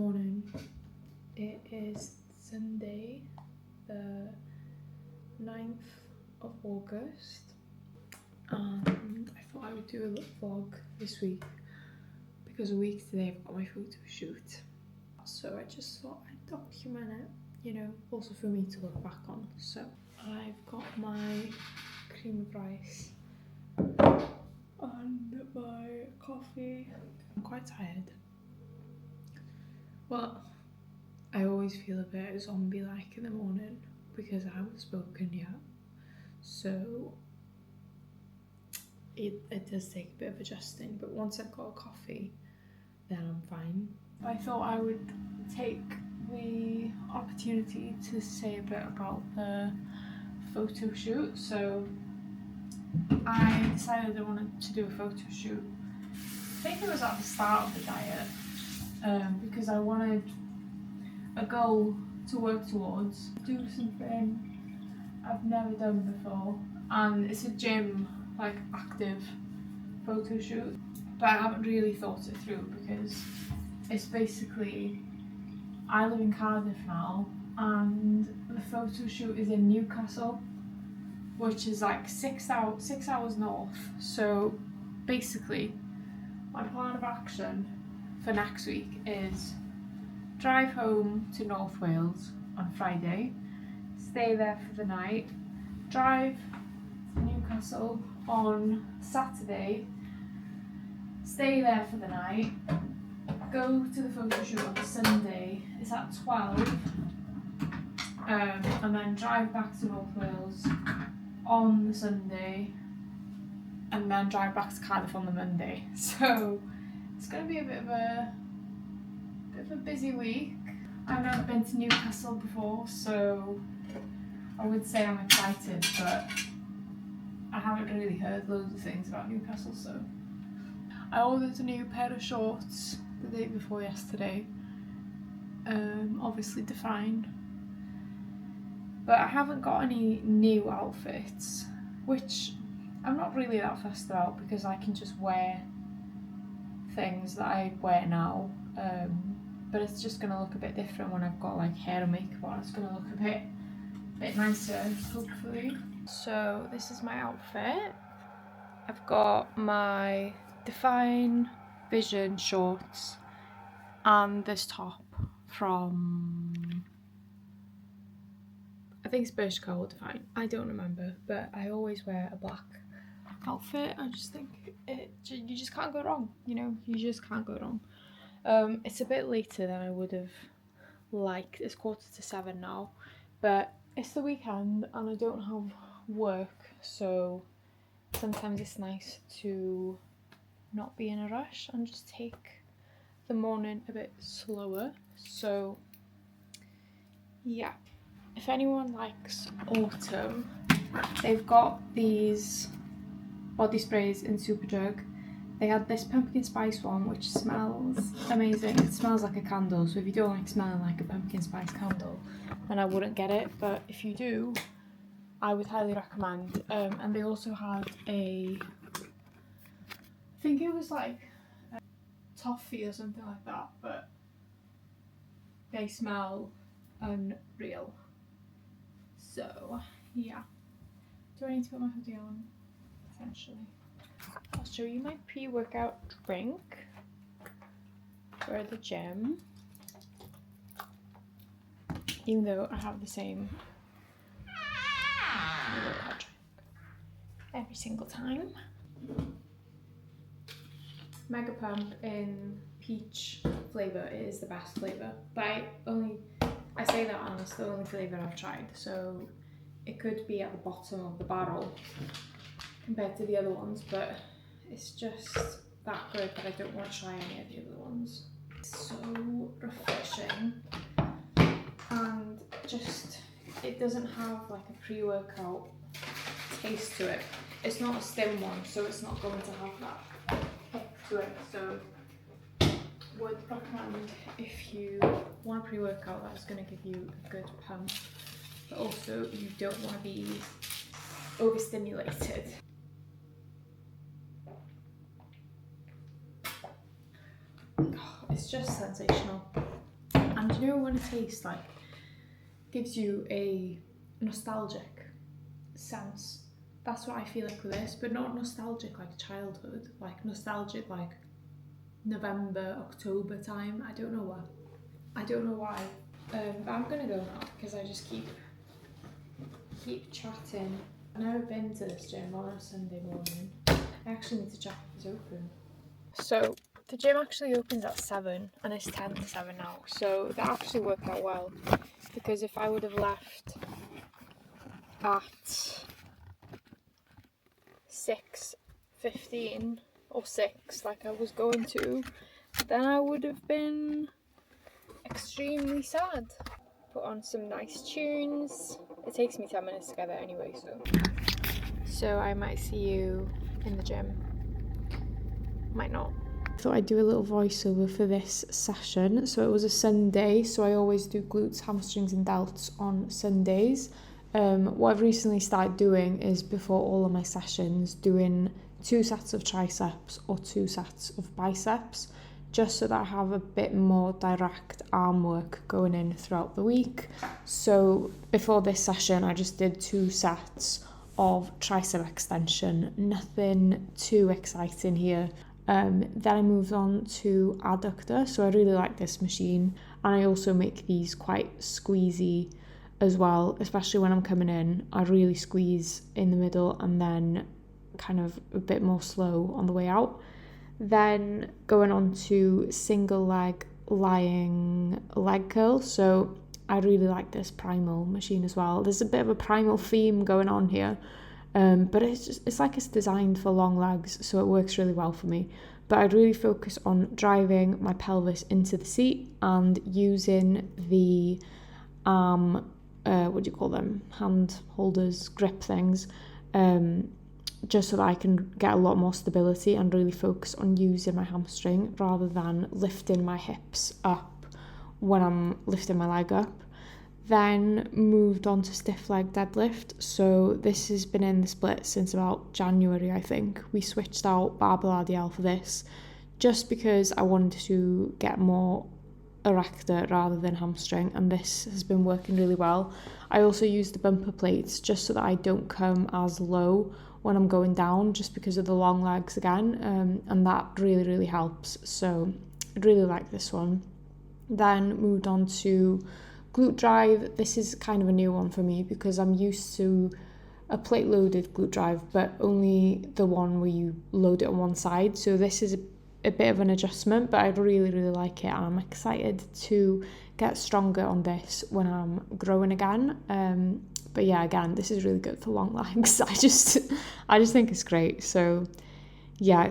morning. It is Sunday, the 9th of August, and I thought I would do a little vlog this week because a week today I've got my photo shoot. So I just thought I'd document it, you know, also for me to look back on. So I've got my cream of rice and my coffee. I'm quite tired. Well, I always feel a bit zombie-like in the morning because I haven't spoken yet. So it does take a bit of adjusting, but once I've got a coffee, then I'm fine. I thought I would take the opportunity to say a bit about the photo shoot. So I decided I wanted to do a photo shoot. I think it was at the start of the diet, because I wanted a goal to work towards, do something I've never done before, and it's a gym, like, active photo shoot, but I haven't really thought it through because it's basically, I live in Cardiff now and the photo shoot is in Newcastle, which is like 6 hours north. So basically my plan of action for next week is drive home to North Wales on Friday, stay there for the night, drive to Newcastle on Saturday, stay there for the night, go to the photo shoot on Sunday, it's at 12, and then drive back to North Wales on the Sunday, and then drive back to Cardiff on the Monday. So it's going to be a bit of a busy week. I've never been to Newcastle before, so I would say I'm excited, but I haven't really heard loads of things about Newcastle. So I ordered a new pair of shorts the day before yesterday, obviously Define, but I haven't got any new outfits, which I'm not really that fussed about because I can just wear things that I wear now, but it's just going to look a bit different when I've got like hair and makeup on. It's going to look a bit nicer, hopefully. So this is my outfit. I've got my Define Vision shorts and this top from, I think it's Bershka or Define, I don't remember, but I always wear a black outfit. I just think you just can't go wrong, you know, you just can't go wrong. It's a bit later than I would have liked. It's 6:45 now, but it's the weekend and I don't have work, so sometimes it's nice to not be in a rush and just take the morning a bit slower. So yeah, if anyone likes autumn, they've got these body sprays in Superdrug. They had this pumpkin spice one which smells amazing. It smells like a candle, so if you don't like smelling like a pumpkin spice candle, then I wouldn't get it, but if you do, I would highly recommend. And they also had I think it was like a toffee or something like that, but they smell unreal. So yeah, do I need to put my hoodie on? Potentially. I'll show you my pre-workout drink for the gym, even though I have the same pre-workout drink every single time. Mega Pump in peach flavour is the best flavour, but I say that and it's the only flavour I've tried, so it could be at the bottom of the barrel compared to the other ones, but it's just that good that I don't want to try any of the other ones. It's so refreshing, and just, it doesn't have like a pre-workout taste to it. It's not a stim one, so it's not going to have that kick to it. So would recommend if you want a pre-workout that's going to give you a good pump, but also you don't want to be overstimulated. Oh, it's just sensational. And you know when a taste like gives you a nostalgic sense? That's what I feel like with this, but not nostalgic like childhood, like nostalgic like November, October time. I don't know why. But I'm gonna go now because I just keep chatting. I've never been to this gym on a Sunday morning. I actually need to check if it's open. So the gym actually opens at 7 and it's 10 to 7 now. So that actually worked out well, because if I would have left at 6:15 or 6 like I was going to, then I would have been extremely sad. Put on some nice tunes. It takes me 10 minutes to get there anyway, so I might see you in the gym. Might not. Thought I'd do a little voiceover for this session. So it was a Sunday, so I always do glutes, hamstrings and delts on Sundays. What I've recently started doing is before all of my sessions doing 2 sets of triceps or 2 sets of biceps, just so that I have a bit more direct arm work going in throughout the week. So before this session I just did 2 sets of tricep extension, nothing too exciting here. Then I moved on to adductor, so I really like this machine, and I also make these quite squeezy as well, especially when I'm coming in. I really squeeze in the middle and then kind of a bit more slow on the way out. Then going on to single leg lying leg curl, so I really like this primal machine as well. There's a bit of a primal theme going on here. But it's like it's designed for long legs, so it works really well for me. But I'd really focus on driving my pelvis into the seat and using the what do you call them, hand holders, grip things, just so that I can get a lot more stability and really focus on using my hamstring rather than lifting my hips up when I'm lifting my leg up. Then moved on to stiff leg deadlift. So this has been in the split since about January, I think. We switched out barbell RDL for this just because I wanted to get more erector rather than hamstring, and this has been working really well. I also use the bumper plates just so that I don't come as low when I'm going down, just because of the long legs again, and that really helps. So I really like this one. Then moved on to glute drive. This is kind of a new one for me because I'm used to a plate loaded glute drive, but only the one where you load it on one side. So this is a bit of an adjustment, but I really like it, and I'm excited to get stronger on this when I'm growing again. But yeah, again, this is really good for long legs. I just think it's great. So yeah.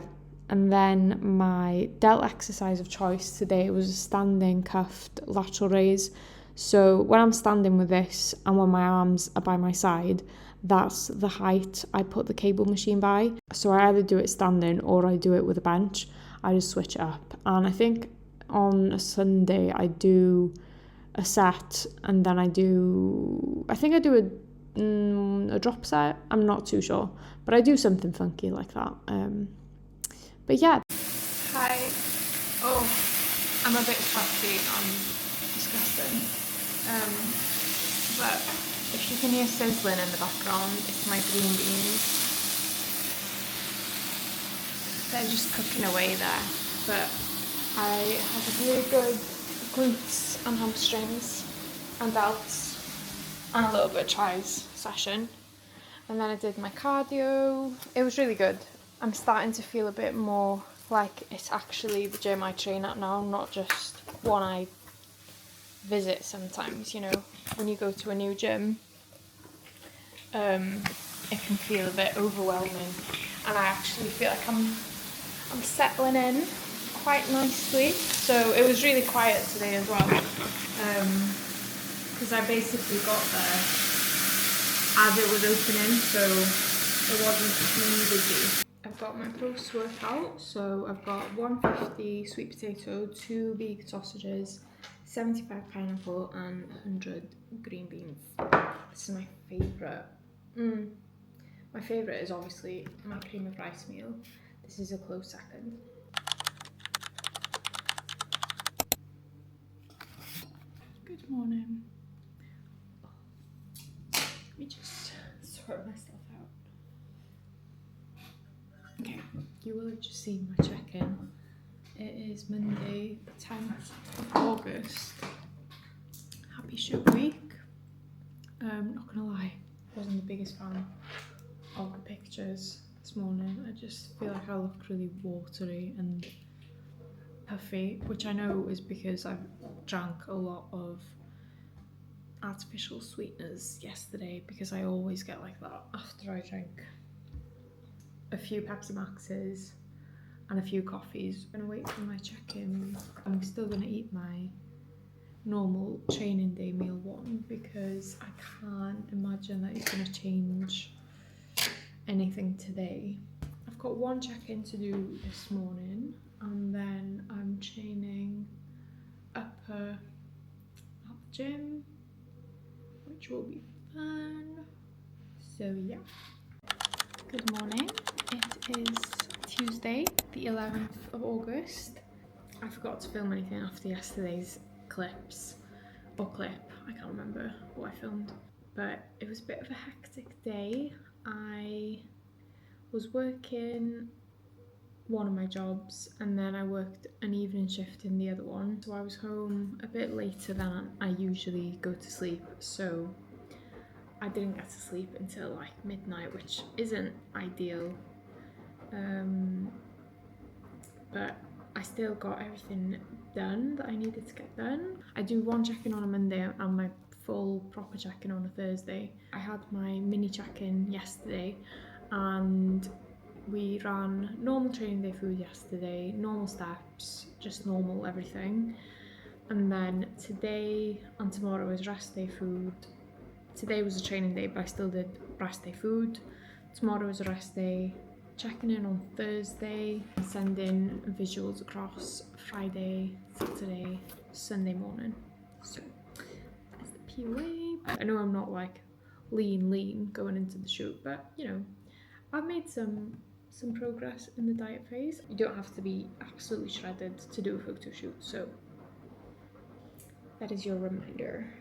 And then my delt exercise of choice today was a standing cuffed lateral raise. So when I'm standing with this and when my arms are by my side, that's the height I put the cable machine by. So I either do it standing or I do it with a bench. I just switch it up. And I think on a Sunday I do a set, and then I do a drop set. I'm not too sure, but I do something funky like that. But yeah. Hi. Oh, I'm a bit fussy. I'm disgusting. But if you can hear sizzling in the background, it's my green beans. They're just cooking away there. But I had a really good glutes and hamstrings and delts and a little bit of tries session. And then I did my cardio. It was really good. I'm starting to feel a bit more like it's actually the gym I train at now, not just one I visit sometimes. You know, when you go to a new gym, it can feel a bit overwhelming, and I actually feel like I'm settling in quite nicely. So it was really quiet today as well, because I basically got there as it was opening, so it wasn't too busy. I've got my post-workout, so I've got 150 sweet potato, 2 vegan sausages, 75 pineapple and 100 green beans. This is my favourite. My favourite is obviously my cream of rice meal. This is a close second. Good morning. Let me just sort myself out. Okay, you will have just seen my check-in. It is Monday, the 10th of August. Happy shoot week. Not gonna lie, I wasn't the biggest fan of the pictures this morning. I just feel like I look really watery and puffy, which I know is because I've drank a lot of artificial sweeteners yesterday, because I always get like that after I drink a few Pepsi Maxes and a few coffees. I'm gonna wait for my check-in. I'm still gonna eat my normal training day meal one, because I can't imagine that it's gonna change anything today. I've got one check-in to do this morning, and then I'm training upper at the gym, which will be fun. So yeah. Good morning. It is Tuesday, the 11th of August. I forgot to film anything after yesterday's clip. I can't remember what I filmed, but it was a bit of a hectic day. I was working one of my jobs, and then I worked an evening shift in the other one, so I was home a bit later than I usually go to sleep, so I didn't get to sleep until like midnight, which isn't ideal, but I still got everything done that I needed to get done. I do one check-in on a Monday and my full proper check-in on a Thursday. I had my mini check-in yesterday, and we ran normal training day food yesterday, normal steps, just normal everything. And then today and tomorrow is rest day food. Today was a training day, but I still did rest day food. Tomorrow is a rest day. Checking in on Thursday, sending visuals across Friday, Saturday, Sunday morning. So that's the POA. I know I'm not like lean going into the shoot, but you know, I've made some progress in the diet phase. You don't have to be absolutely shredded to do a photo shoot, so that is your reminder.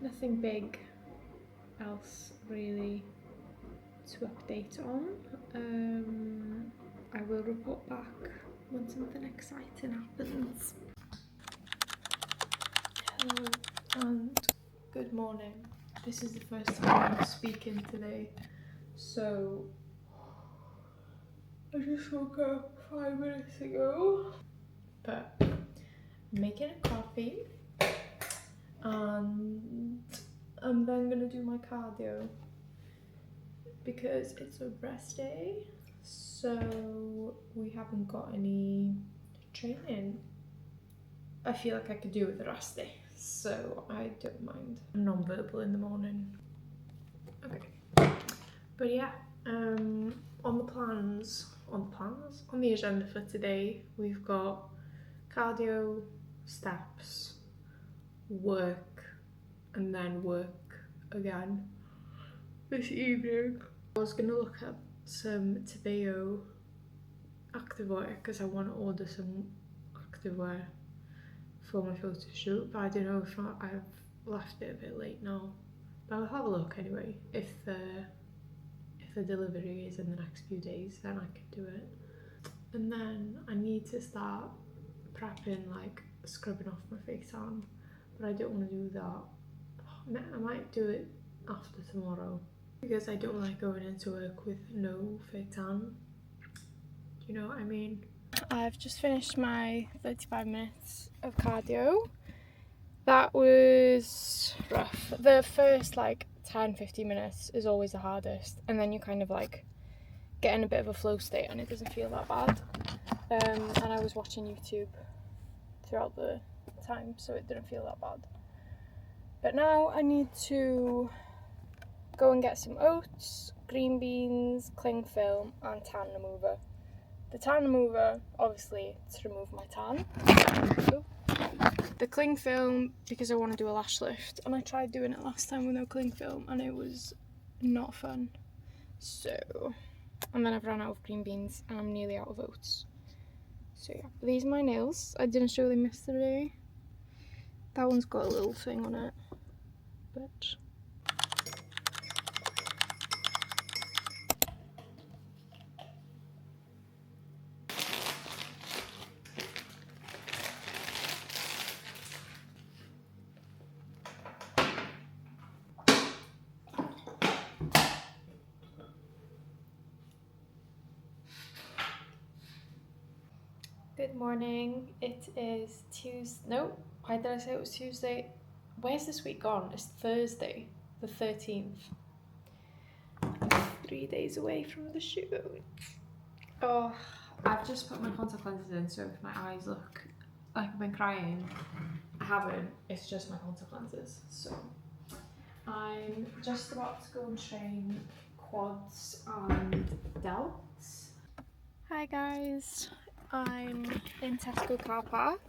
Nothing big else really to update on. I will report back when something exciting happens. Hello and good morning. This is the first time I'm speaking today, so I just woke up 5 minutes ago, but I'm making a coffee, and I'm then gonna do my cardio because it's a rest day, so we haven't got any training. I feel like I could do with a rest day, so I don't mind. I'm non-verbal in the morning. Okay, but yeah, on the agenda for today, we've got cardio, steps, work, and then work again this evening. I was gonna look at some Tebeo activewear because I want to order some activewear for my photo shoot, but I don't know if I've left it a bit late now. But I'll have a look anyway. If the delivery is in the next few days, then I can do it. And then I need to start prepping, like scrubbing off my face tan, but I don't want to do that. I might do it after tomorrow, because I don't like going into work with no fake tan. You know what I mean? I've just finished my 35 minutes of cardio. That was rough. The first like 10-15 minutes is always the hardest, and then you kind of like get in a bit of a flow state and it doesn't feel that bad. And I was watching YouTube throughout the time, so it didn't feel that bad. But now I need to go and get some oats, green beans, cling film, and tan remover. The tan remover, obviously, to remove my tan. The cling film, because I want to do a lash lift, and I tried doing it last time with no cling film, and it was not fun. So, and then I've run out of green beans, and I'm nearly out of oats. So yeah, these are my nails. I didn't show them yesterday. That one's got a little thing on it, but... Good morning. It is Tuesday. No, why did I say it was Tuesday? Where's this week gone? It's Thursday, the 13th. 3 days away from the shoot. Oh, I've just put my contact lenses in, so if my eyes look like I've been crying, I haven't. It's just my contact lenses. So I'm just about to go and train quads and delts. Hi guys. I'm in Tesco car park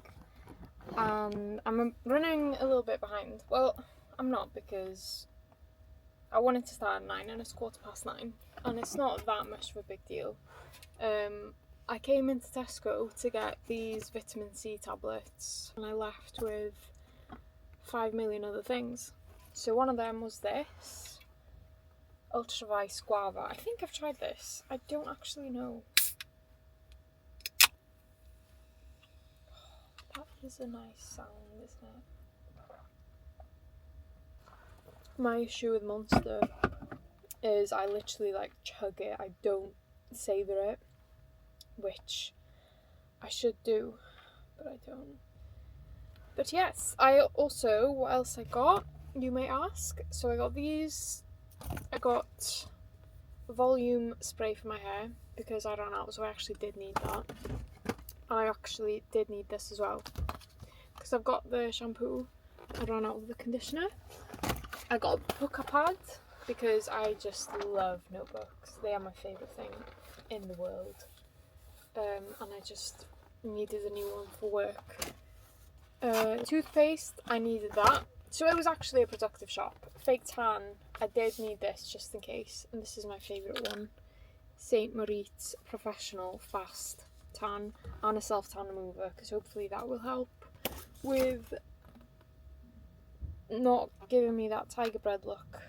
and I'm running a little bit behind. Well, I'm not, because I wanted to start at 9 and it's 9:15 and it's not that much of a big deal. I came into Tesco to get these vitamin C tablets and I left with 5 million other things. So one of them was this Ultra Vice Guava. I think I've tried this. I don't actually know. That is a nice sound, isn't it? My issue with Monster is I literally like chug it. I don't savour it, which I should do, but I don't. But yes, I also, what else I got, you may ask? So I got these. I got a volume spray for my hair because I ran out, so I actually did need that. And I actually did need this as well, because I've got the shampoo, I ran out of the conditioner. I got a book pad because I just love notebooks. They are my favourite thing in the world. And I just needed a new one for work. Toothpaste, I needed that. So it was actually a productive shop. Fake tan, I did need this just in case. And this is my favourite one. St. Moritz Professional Fast Tan and a self-tan remover, because hopefully that will help with not giving me that tiger bread look.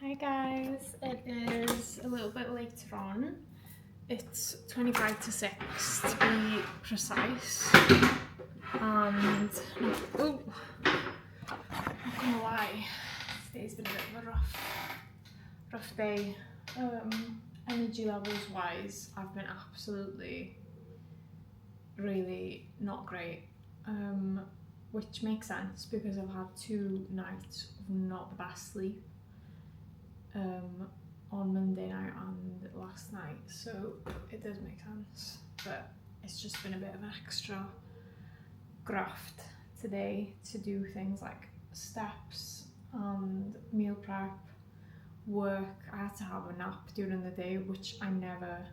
Hi guys, it is a little bit later on. It's 25 to 6 to be precise. And oh, not gonna lie, today's been a bit of a rough day. Energy levels wise, I've been absolutely really not great, which makes sense because I've had 2 nights of not the best sleep, on Monday night and last night, so it does make sense. But it's just been a bit of an extra graft today to do things like steps and meal prep, work. I had to have a nap during the day, which I never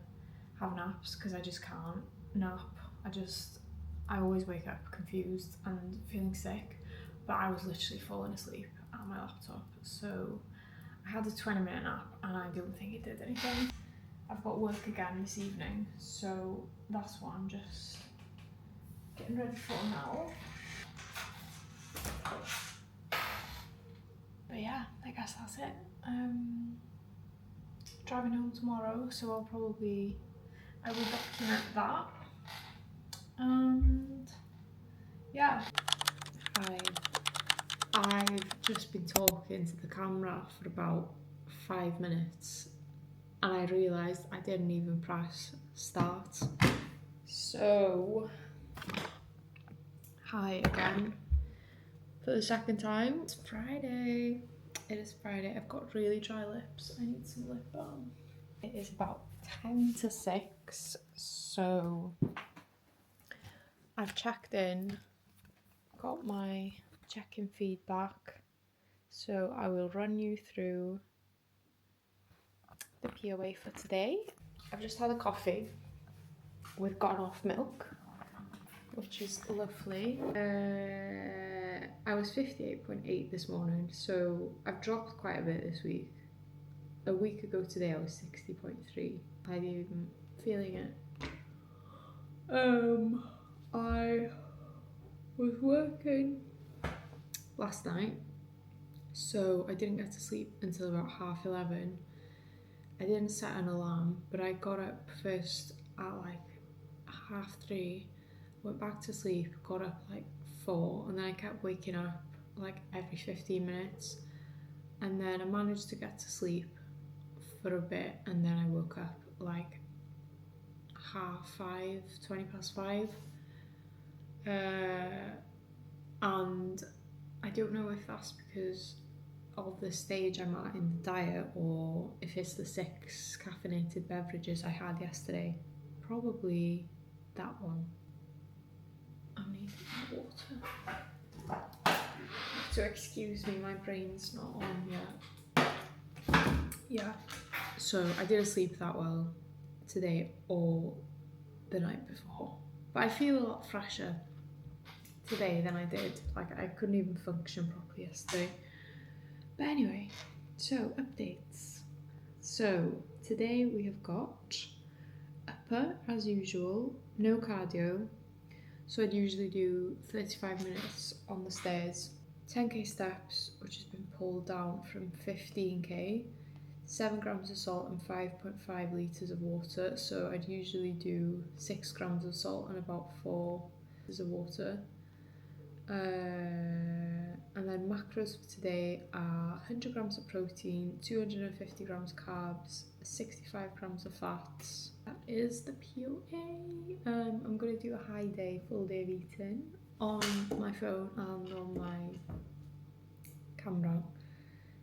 have naps because I just can't nap. I always wake up confused and feeling sick, but I was literally falling asleep at my laptop. So I had a 20-minute nap and I don't think it did anything. I've got work again this evening, so that's what I'm just getting ready for now. But yeah, I guess that's it. Driving home tomorrow, so I will document that. And yeah, I've just been talking to the camera for about 5 minutes and I realised I didn't even press start. So, hi again for the second time. It's Friday. It is Friday. I've got really dry lips. I need some lip balm. It is about 10 to 6, so I've checked in, got my check-in feedback, so I will run you through the POA for today. I've just had a coffee with gone off milk, which is lovely. I was 58.8 this morning, so I've dropped quite a bit this week. A week ago today I was 60.3. I'm even feeling it. I was working last night, so I didn't get to sleep until about 11:30. I didn't set an alarm, but I got up first at like 3:30, went back to sleep, got up like 4, and then I kept waking up like every 15 minutes, and then I managed to get to sleep for a bit, and then I woke up like 5:30, 5:20. And I don't know if that's because of the stage I'm at in the diet, or if it's the 6 caffeinated beverages I had yesterday. Probably that one. I need water. So excuse me, my brain's not on yet. Yeah. So I didn't sleep that well today or the night before, but I feel a lot fresher today than I did. Like, I couldn't even function properly yesterday. But anyway, so updates. So today we have got upper as usual, no cardio. So I'd usually do 35 minutes on the stairs, 10k steps, which has been pulled down from 15k, 7 grams of salt and 5.5 litres of water. So I'd usually do 6 grams of salt and about 4 litres of water. And then macros for today are 100 grams of protein, 250 grams carbs, 65 grams of fats. That is the POA. I'm going to do a high day, full day of eating on my phone and on my camera,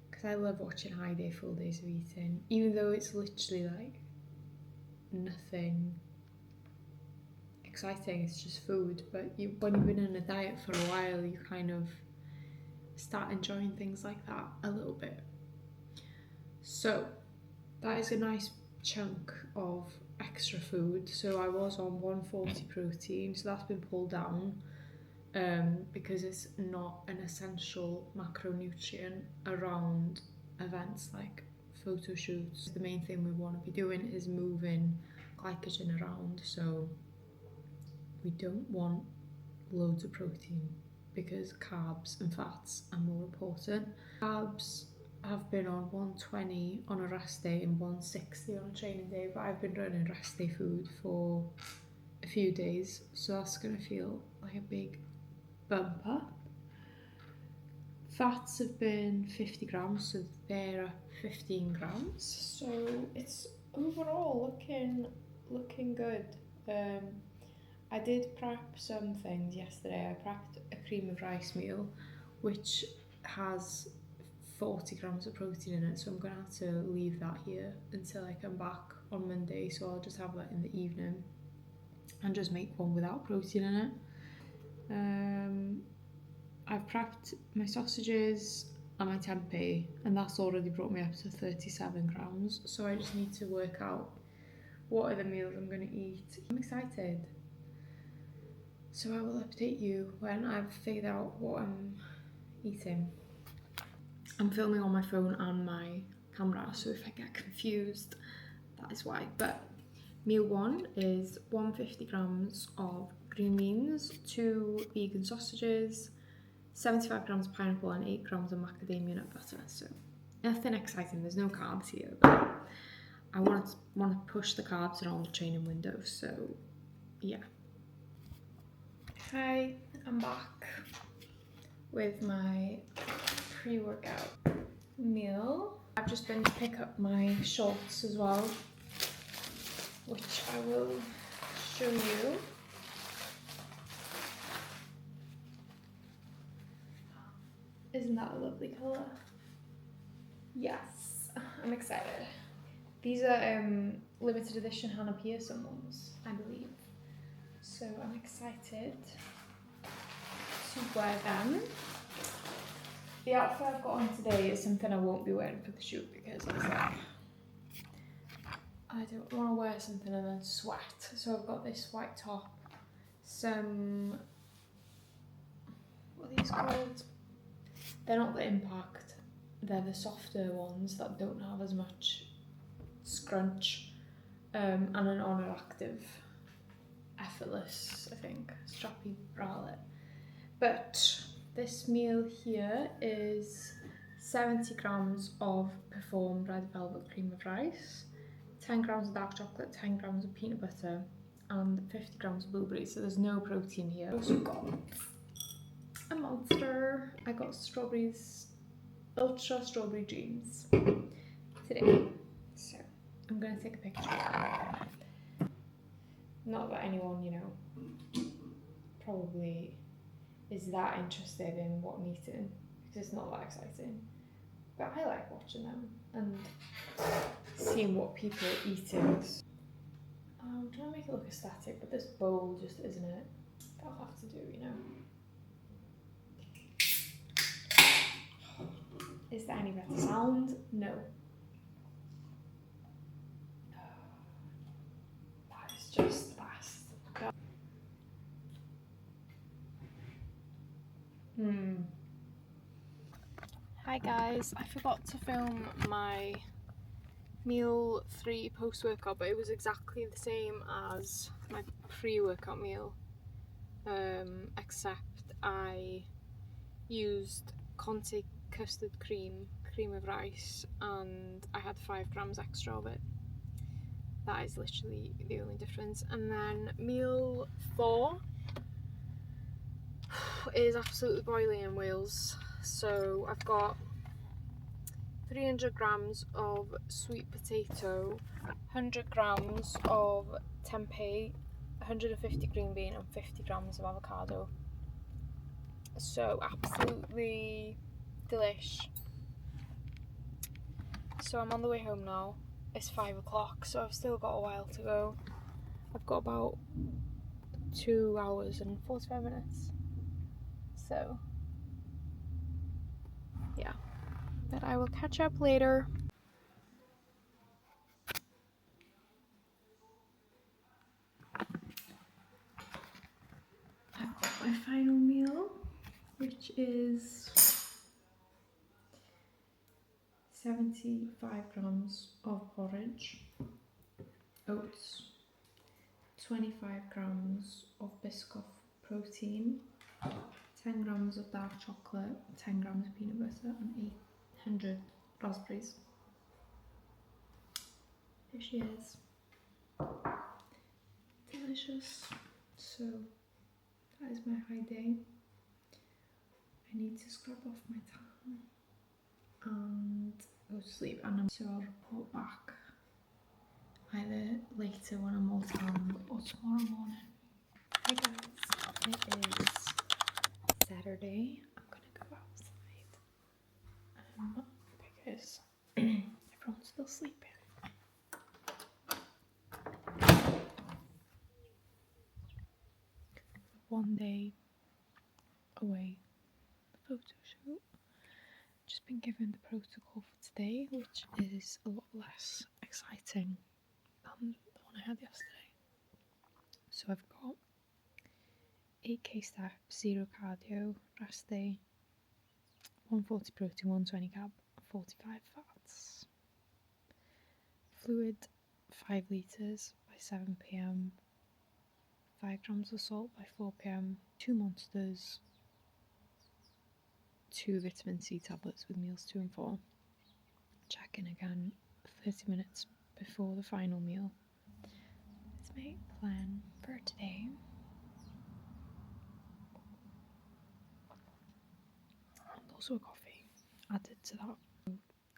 because I love watching high day, full days of eating, even though it's literally like nothing exciting, it's just food. But when you've been in a diet for a while, you kind of start enjoying things like that a little bit. So that is a nice chunk of extra food. So I was on 140 protein, so that's been pulled down because it's not an essential macronutrient around events like photo shoots. The main thing we want to be doing is moving glycogen around, so we don't want loads of protein because carbs and fats are more important. Carbs have been on 120 on a rest day and 160 on a training day, but I've been running rest day food for a few days, so that's going to feel like a big bump up. Fats have been 50 grams, so they're up 15 grams. So it's overall looking good. I did prep some things yesterday. I prepped a cream of rice meal, which has 40 grams of protein in it, so I'm going to have to leave that here until I come back on Monday, so I'll just have that in the evening and just make one without protein in it. I've prepped my sausages and my tempeh, and that's already brought me up to 37 grams, so I just need to work out what are the meals I'm going to eat. I'm excited. So I will update you when I've figured out what I'm eating. I'm filming on my phone and my camera, so if I get confused, that is why. But meal 1 is 150 grams of green beans, 2 vegan sausages, 75 grams of pineapple and 8 grams of macadamia nut butter. So nothing exciting, there's no carbs here, but I want to push the carbs around the training window, so yeah. Hi, I'm back with my pre-workout meal. I've just been to pick up my shorts as well, which I will show you. Isn't that a lovely colour? Yes, I'm excited. These are limited edition Hannah Pearson ones, I believe. So I'm excited to wear them. The outfit I've got on today is something I won't be wearing for the shoot because it's like, I don't want to wear something and then sweat. So I've got this white top, some, what are these called? They're not the Impact, they're the softer ones that don't have as much scrunch, and an Honor Active Effortless, I think, strappy bralette. But This meal here is 70 grams of Perform Red Velvet Cream of Rice, 10 grams of dark chocolate, 10 grams of peanut butter, and 50 grams of blueberries, so there's no protein here. I also got a monster. I got strawberries, ultra strawberry dreams today. So I'm gonna take a picture. Not that anyone, you know, probably is that interested in what I'm eating, because it's not that exciting. But I like watching them and seeing what people are eating. I'm trying to make it look aesthetic, but this bowl just isn't it. That'll have to do, you know. Is there any better sound? No. That is just the best. Hi guys, I forgot to film my meal 3 post-workout, but it was exactly the same as my pre-workout meal, except I used Conte custard cream of rice, and I had 5 grams extra of it. That is literally the only difference. And then meal 4 is absolutely boiling in Wales. So I've got 300 grams of sweet potato, 100 grams of tempeh, 150 green bean, and 50 grams of avocado. So absolutely delish. So I'm on the way home now. It's 5 o'clock, so I've still got a while to go. I've got about 2 hours and 45 minutes. So yeah, but I will catch up later. I've got my final meal, which is 75 grams of porridge, oats, 25 grams of Biscoff protein, 10 grams of dark chocolate, 10 grams of peanut butter, and 800 raspberries. Here she is. Delicious. So that is my high day. I need to scrub off my tan and go to sleep, and so I'll report back either later when I'm all tan or tomorrow morning. Hi guys, it is Saturday. I'm gonna go outside because everyone's still sleeping. One day away, the photo shoot. Just been given the protocol for today, which is a lot less exciting than the one I had yesterday. So I've got 8k steps, 0 cardio, rest day, 140 protein, 120 carb, 45 fats. Fluid 5 litres by 7 p.m, 5 grams of salt by 4 p.m, 2 monsters, 2 vitamin C tablets with meals 2 and 4. Check in again 30 minutes before the final meal. Let's make a plan for today. And also a coffee added to that.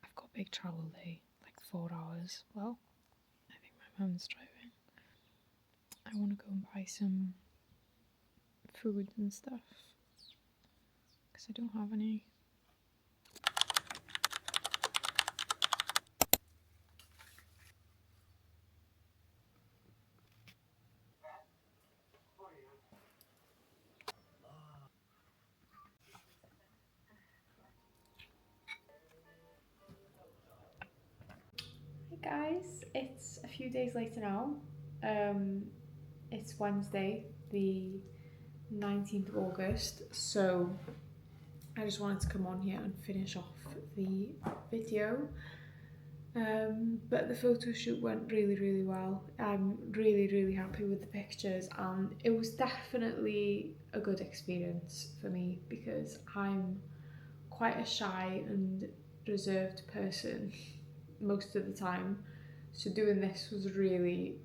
I've got a big travel day, like 4 hours. Well, I think my mum's driving. I want to go and buy some food and stuff because I don't have any. Hey guys, it's a few days later now. It's Wednesday, the 19th of August, so I just wanted to come on here and finish off the video. But the photo shoot went really well. I'm really happy with the pictures, and it was definitely a good experience for me because I'm quite a shy and reserved person most of the time. So doing this was really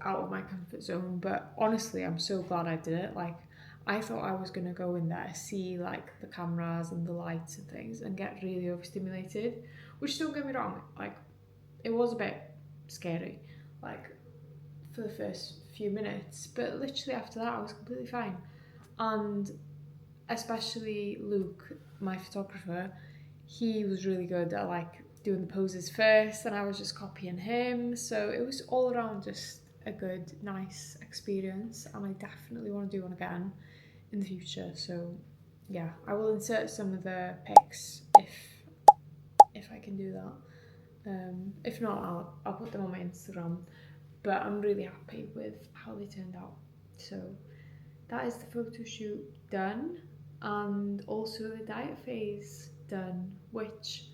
out of my comfort zone, but honestly, I'm so glad I did it. Like, I thought I was gonna go in there, see like the cameras and the lights and things, and get really overstimulated. Which, don't get me wrong, like it was a bit scary, like for the first few minutes, but literally after that, I was completely fine. And especially Luke, my photographer, he was really good at like doing the poses first, and I was just copying him. So it was all around just a good, nice experience, and I definitely want to do one again in the future. So yeah, I will insert some of the pics if I can do that. If not, I'll put them on my Instagram. But I'm really happy with how they turned out. So that is the photo shoot done, and also the diet phase done, which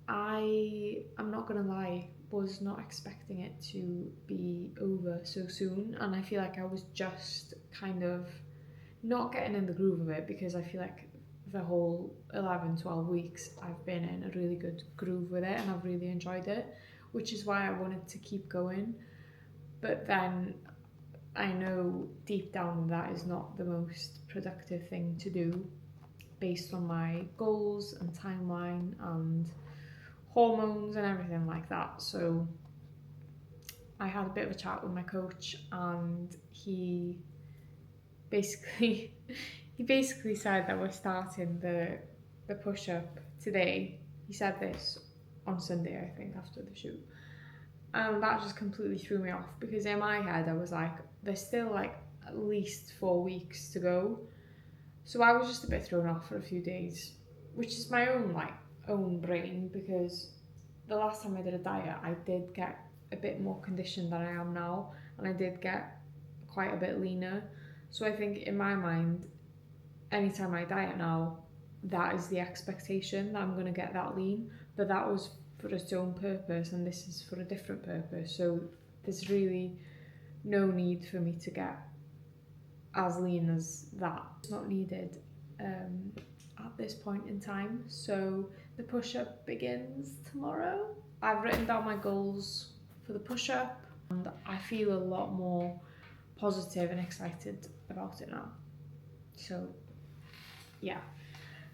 I'm not gonna lie, was not expecting it to be over so soon, and I feel like I was just kind of not getting in the groove of it, because I feel like the whole 11-12 weeks I've been in a really good groove with it and I've really enjoyed it, which is why I wanted to keep going. But then I know deep down that is not the most productive thing to do based on my goals and timeline and hormones and everything like that. So I had a bit of a chat with my coach, and he basically he basically said that we're starting the push up today. He said this on Sunday, I think, after the shoot. And that just completely threw me off, because in my head I was like, there's still like at least 4 weeks to go. So I was just a bit thrown off for a few days, which is my own brain, because the last time I did a diet, I did get a bit more conditioned than I am now, and I did get quite a bit leaner. So I think in my mind, anytime I diet now, that is the expectation, that I'm going to get that lean. But that was for its own purpose, and this is for a different purpose. So there's really no need for me to get as lean as that. It's not needed at this point in time. So the push-up begins tomorrow. I've written down my goals for the push-up, and I feel a lot more positive and excited about it now. So yeah,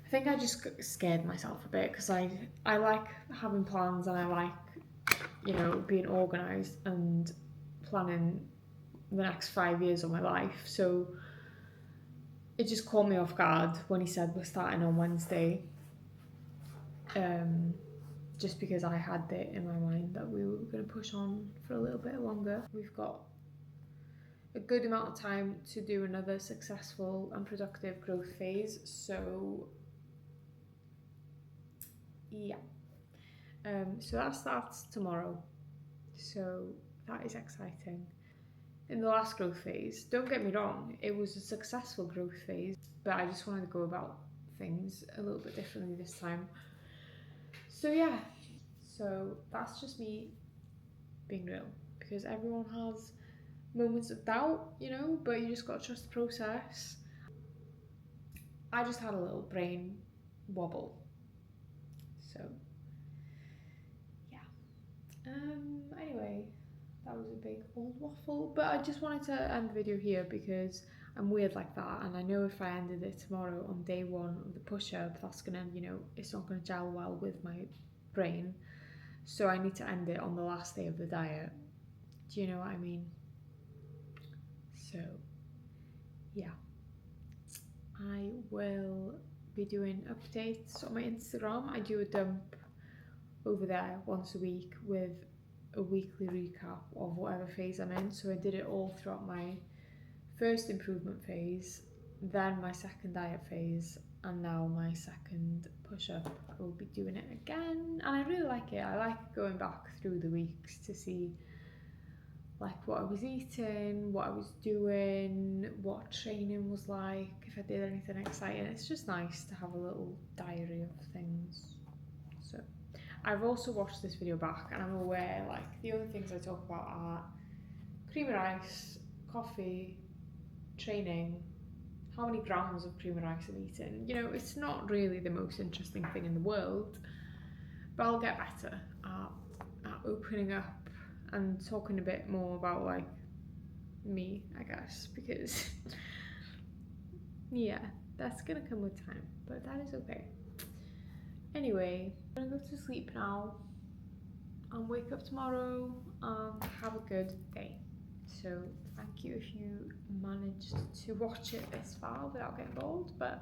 I think I just scared myself a bit, because I like having plans, and I like being organised and planning the next 5 years of my life. So it just caught me off guard when he said we're starting on Wednesday, just because I had it in my mind that we were going to push on for a little bit longer. We've got a good amount of time to do another successful and productive growth phase. So yeah, so that starts tomorrow. So that is exciting. In the last growth phase, don't get me wrong, it was a successful growth phase, but I just wanted to go about things a little bit differently this time. So yeah, so that's just me being real, because everyone has moments of doubt, but you just got to trust the process. I just had a little brain wobble. So yeah. Anyway, that was a big old waffle, but I just wanted to end the video here because I'm weird like that, and I know if I ended it tomorrow on day one of the push-up, that's gonna, it's not gonna gel well with my brain. So I need to end it on the last day of the diet. Do you know what I mean? So yeah, I will be doing updates on my Instagram. I do a dump over there once a week with a weekly recap of whatever phase I'm in. So I did it all throughout my first improvement phase, then my second diet phase, and now my second push-up. I will be doing it again, and I really like it. I like going back through the weeks to see like what I was eating, what I was doing, what training was like, if I did anything exciting. It's just nice to have a little diary of things. So I've also watched this video back and I'm aware like the only things I talk about are creamy rice, coffee, training, how many grams of creamy rice I'm eating. You know, it's not really the most interesting thing in the world, but I'll get better at opening up and talking a bit more about like me, I guess, because yeah, that's gonna come with time, but that is okay. Anyway, I'm gonna go to sleep now and wake up tomorrow and have a good day. So thank you if you managed to watch it this far without getting bored, but